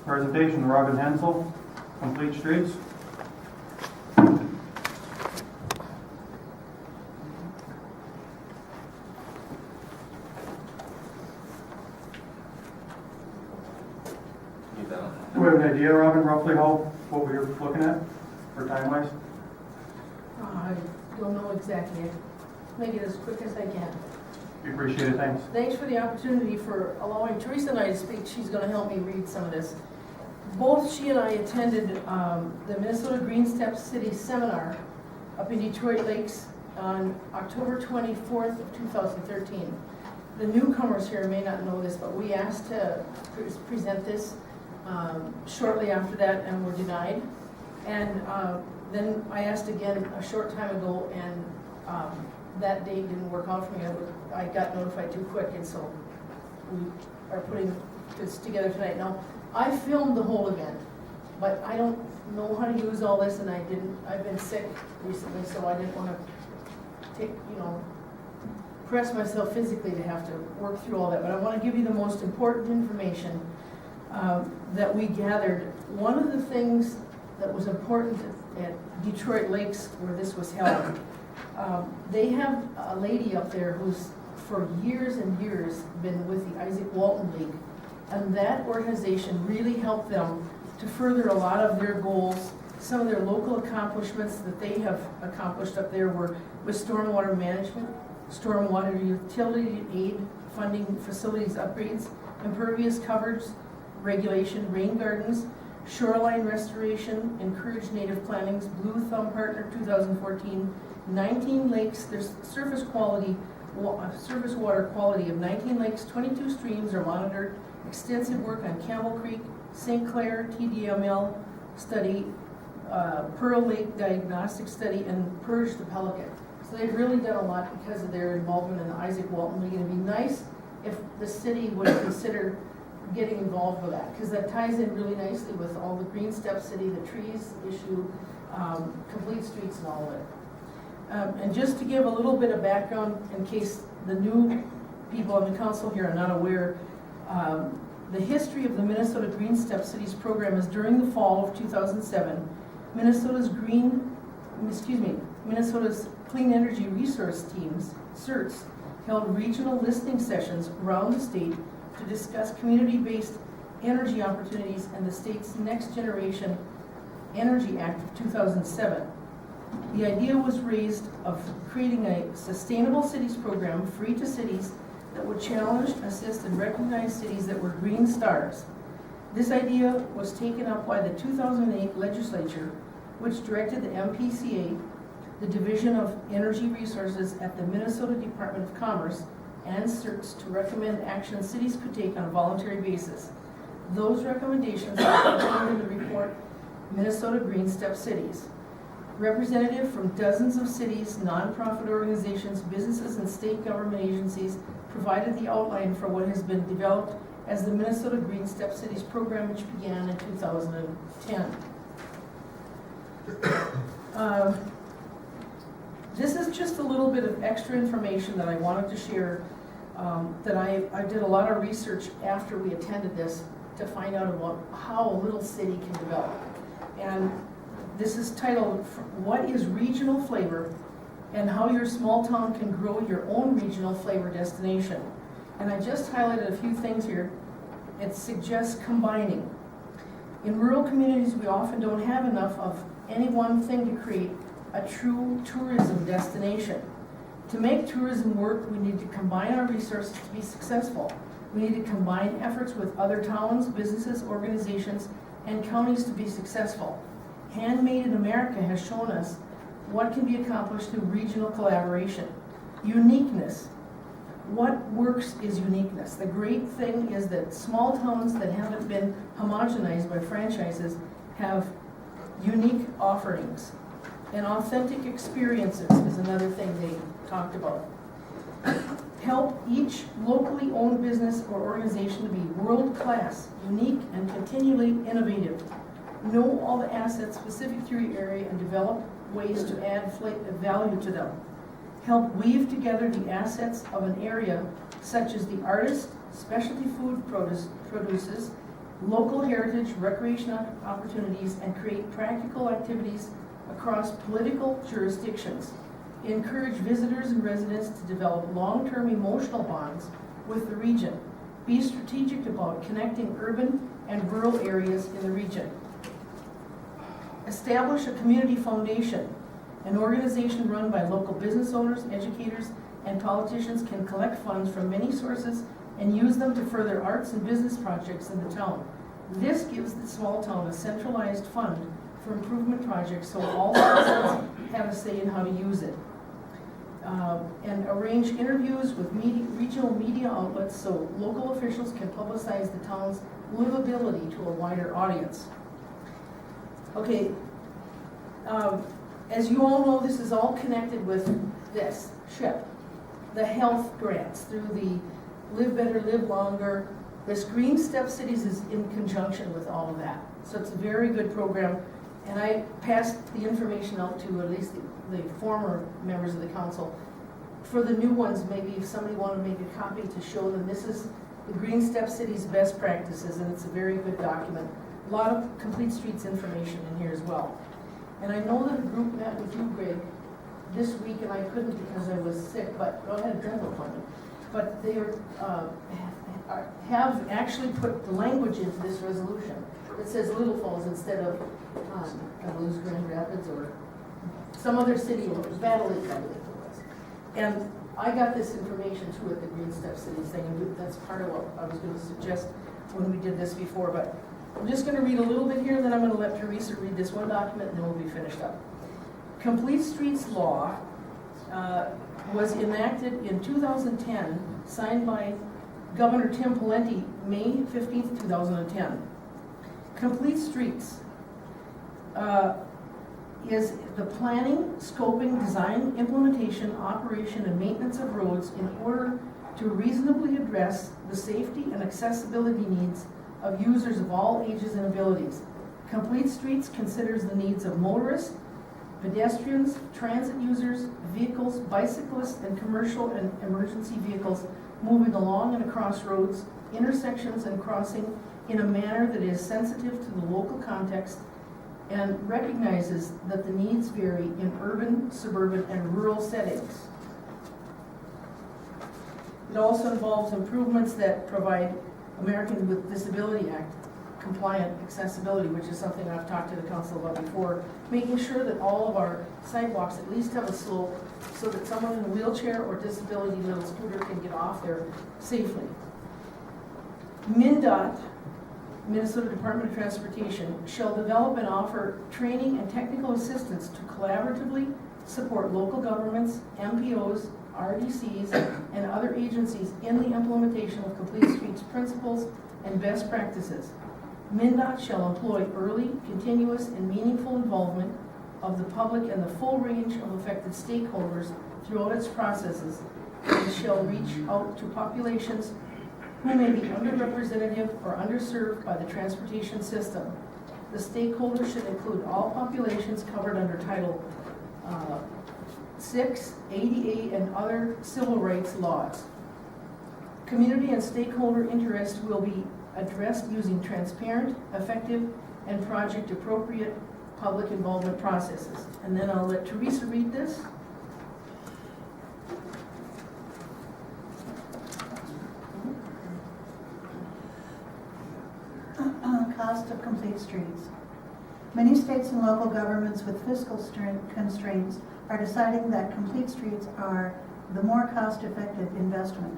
Presentation, Robin Hensel, Complete Streets. Do we have an idea, Robin, roughly what we're looking at for time-wise? I don't know exactly. Make it as quick as I can. We appreciate it, thanks. Thanks for the opportunity for allowing Teresa and I to speak. She's going to help me read some of this. Both she and I attended the Minnesota Green Steps City Seminar up in Detroit Lakes on October 24th of 2013. The newcomers here may not know this, but we asked to present this shortly after that and were denied. And then I asked again a short time ago, and that date didn't work out for me. I got notified too quick, and so we are putting this together tonight. Now, I filmed the whole event, but I don't know how to use all this, and I've been sick recently, so I didn't want to press myself physically to have to work through all that. But I want to give you the most important information that we gathered. One of the things that was important at Detroit Lakes, where this was held, they have a lady up there who's for years and years been with the Isaac Walton League, and that organization really helped them to further a lot of their goals. Some of their local accomplishments that they have accomplished up there were with stormwater management, stormwater utility aid, funding facilities upgrades, impervious coverage regulation, rain gardens, shoreline restoration, encourage native plantings, Blue Thumb Partner 2014, 19 lakes, there's surface water quality of 19 lakes, 22 streams are monitored, extensive work on Campbell Creek, St. Clair, TDML study, Pearl Lake diagnostic study, and Purge the Pelican. So they've really done a lot because of their involvement in the Isaac Walton League. It'd be nice if the city would consider getting involved with that, because that ties in really nicely with all the Green Step City, the trees issue, complete streets and all of it. And just to give a little bit of background in case the new people on the council here are not aware, the history of the Minnesota Green Step Cities program is during the fall of 2007, Minnesota's Clean Energy Resource Teams, CERTs, held regional listening sessions around the state to discuss community-based energy opportunities and the state's Next Generation Energy Act of 2007. The idea was raised of creating a sustainable cities program free to cities that would challenge, assist, and recognize cities that were green stars. This idea was taken up by the 2008 legislature, which directed the MPCA, the Division of Energy Resources at the Minnesota Department of Commerce, and CERTs to recommend action cities could take on a voluntary basis. Those recommendations are contained in the report, Minnesota Green Step Cities. Representatives from dozens of cities, nonprofit organizations, businesses, and state government agencies provided the outline for what has been developed as the Minnesota Green Step Cities program, which began in 2010. This is just a little bit of extra information that I wanted to share, that I did a lot of research after we attended this to find out about how a little city can develop. And this is titled, What is Regional Flavor and How Your Small Town Can Grow Your Own Regional Flavor Destination. And I just highlighted a few things here. It suggests combining. In rural communities, we often don't have enough of any one thing to create a true tourism destination. To make tourism work, we need to combine our resources to be successful. We need to combine efforts with other towns, businesses, organizations, and counties to be successful. Handmade in America has shown us what can be accomplished through regional collaboration. Uniqueness. What works is uniqueness. The great thing is that small towns that haven't been homogenized by franchises have unique offerings. And authentic experiences is another thing they talked about. Help each locally owned business or organization to be world-class, unique, and continually innovative. Know all the assets specific to your area and develop ways to add value to them. Help weave together the assets of an area, such as the artist, specialty food produces, local heritage, recreation opportunities, and create practical activities across political jurisdictions. Encourage visitors and residents to develop long-term emotional bonds with the region. Be strategic about connecting urban and rural areas in the region. Establish a community foundation. An organization run by local business owners, educators, and politicians can collect funds from many sources and use them to further arts and business projects in the town. This gives the small town a centralized fund for improvement projects, so all citizens have a say in how to use it. And arrange interviews with regional media outlets so local officials can publicize the town's livability to a wider audience. Okay, as you all know, this is all connected with this, SHIP, the health grants through the Live Better, Live Longer. This Green Step Cities is in conjunction with all of that. So it's a very good program. And I passed the information out to at least the former members of the council. For the new ones, maybe if somebody wanted to make a copy to show them, this is the Green Step Cities best practices, and it's a very good document. A lot of Complete Streets information in here as well. And I know that a group met with you, Greg, this week, and I couldn't because I was sick, but I had a dental appointment. But they have actually put the language into this resolution. It says Little Falls instead of Lewis, Grand Rapids, or some other city, or Battle Lake, I believe it was. And I got this information too at the Green Step Cities thing, and that's part of what I was going to suggest when we did this before. But I'm just going to read a little bit here, and then I'm going to let Teresa read this one document, and then we'll be finished up. Complete Streets Law was enacted in 2010, signed by Governor Tim Pawlenty, May 15th, 2010. Complete Streets is the planning, scoping, design, implementation, operation, and maintenance of roads in order to reasonably address the safety and accessibility needs of users of all ages and abilities. Complete Streets considers the needs of motorists, pedestrians, transit users, vehicles, bicyclists, and commercial and emergency vehicles moving along and across roads, intersections, and crossing in a manner that is sensitive to the local context and recognizes that the needs vary in urban, suburban, and rural settings. It also involves improvements that provide Americans with Disability Act compliant accessibility, which is something I've talked to the council about before, making sure that all of our sidewalks at least have a slope so that someone in a wheelchair or disability little scooter can get off there safely. MnDOT, Minnesota Department of Transportation, shall develop and offer training and technical assistance to collaboratively support local governments, MPOs, RDCs, and other agencies in the implementation of Complete Streets principles and best practices. MnDOT shall employ early, continuous, and meaningful involvement of the public and the full range of affected stakeholders throughout its processes, and shall reach out to populations who may be underrepresented or underserved by the transportation system. The stakeholders should include all populations covered under Title 6, ADA, and other civil rights laws. Community and stakeholder interest will be addressed using transparent, effective, and project-appropriate public involvement processes. And then I'll let Teresa read this. Cost of complete streets. Many states and local governments with fiscal constraints are deciding that complete streets are the more cost-effective investment.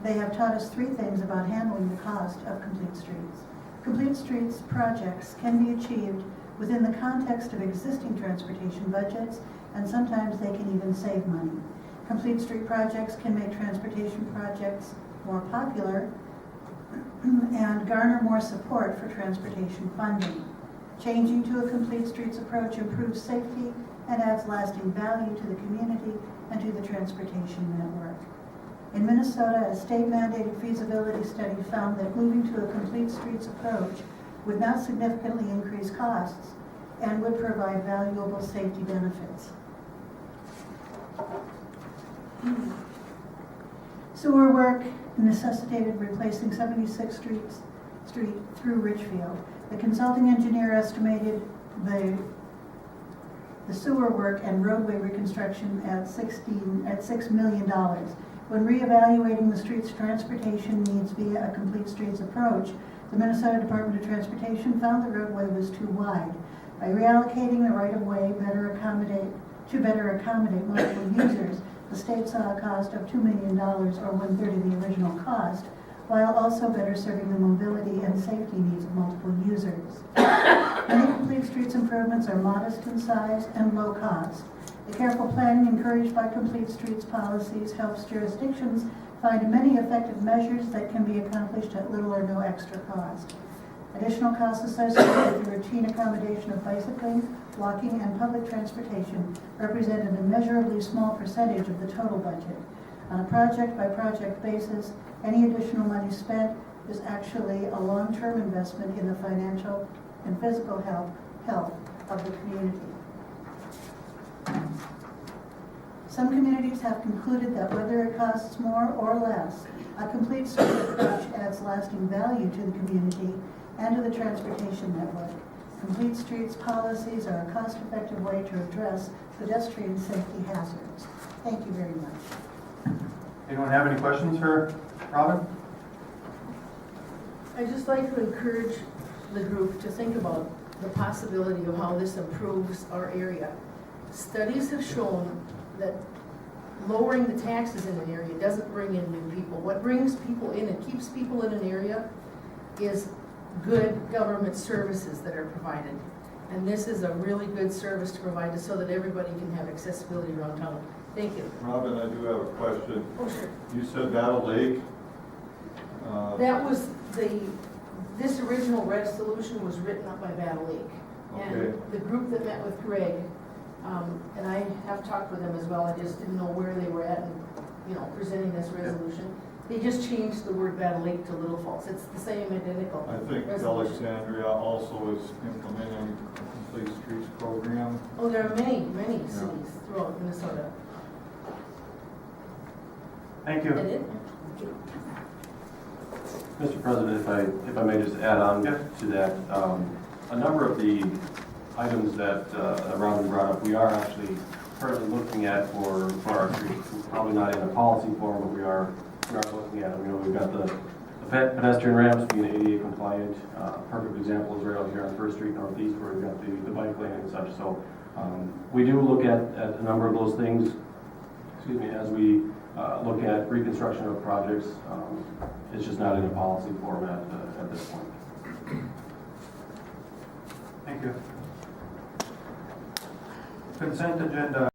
They have taught us three things about handling the cost of complete streets. Complete streets projects can be achieved within the context of existing transportation budgets, and sometimes they can even save money. Complete street projects can make transportation projects more popular and garner more support for transportation funding. Changing to a complete streets approach improves safety and adds lasting value to the community and to the transportation network. In Minnesota, a state-mandated feasibility study found that moving to a complete streets approach would not significantly increase costs and would provide valuable safety benefits. Sewer work necessitated replacing 76 Street through Richfield. The consulting engineer estimated the sewer work and roadway reconstruction at $6 million. When reevaluating the street's transportation needs via a complete streets approach, the Minnesota Department of Transportation found the roadway was too wide. By reallocating the right-of-way to better accommodate multiple users, the state saw a cost of $2 million, or 1/3 of the original cost, while also better serving the mobility and safety needs of multiple users. Many complete streets improvements are modest in size and low cost. The careful planning encouraged by complete streets policies helps jurisdictions find many effective measures that can be accomplished at little or no extra cost. Additional costs associated with the routine accommodation of bicycling, walking, and public transportation represent an immeasurably small percentage of the total budget. On a project-by-project basis, any additional money spent is actually a long-term investment in the financial and physical health of the community. Some communities have concluded that whether it costs more or less, a complete street approach adds lasting value to the community and to the transportation network. Complete streets policies are a cost-effective way to address pedestrian safety hazards. Thank you very much. Anyone have any questions for Robin? I'd just like to encourage the group to think about the possibility of how this improves our area. Studies have shown that lowering the taxes in an area doesn't bring in new people. What brings people in and keeps people in an area is good government services that are provided. And this is a really good service to provide so that everybody can have accessibility around town. Thank you. Robin, I do have a question. Oh, sure. You said Battle Lake? That was this original resolution was written up by Battle Lake. Okay. And the group that met with Greg, and I have talked with them as well, I just didn't know where they were at in, presenting this resolution. They just changed the word Battle Lake to Little Falls. It's the same identical I think resolution. Alexandria also is implementing a complete streets program. Oh, there are many cities throughout Minnesota. Thank you. That it? Mr. President, if I may just add on Yes. to that, a number of the items that Robin brought up, we are actually currently looking at for our streets. Probably not in a policy form, but we are looking at them. We've got the pedestrian ramps being ADA compliant. Perfect example is right out here on First Street Northeast, where we've got the bike lane and such. So we do look at a number of those things. As we look at reconstruction of projects. It's just not in a policy format at this point. Thank you. Consent agenda.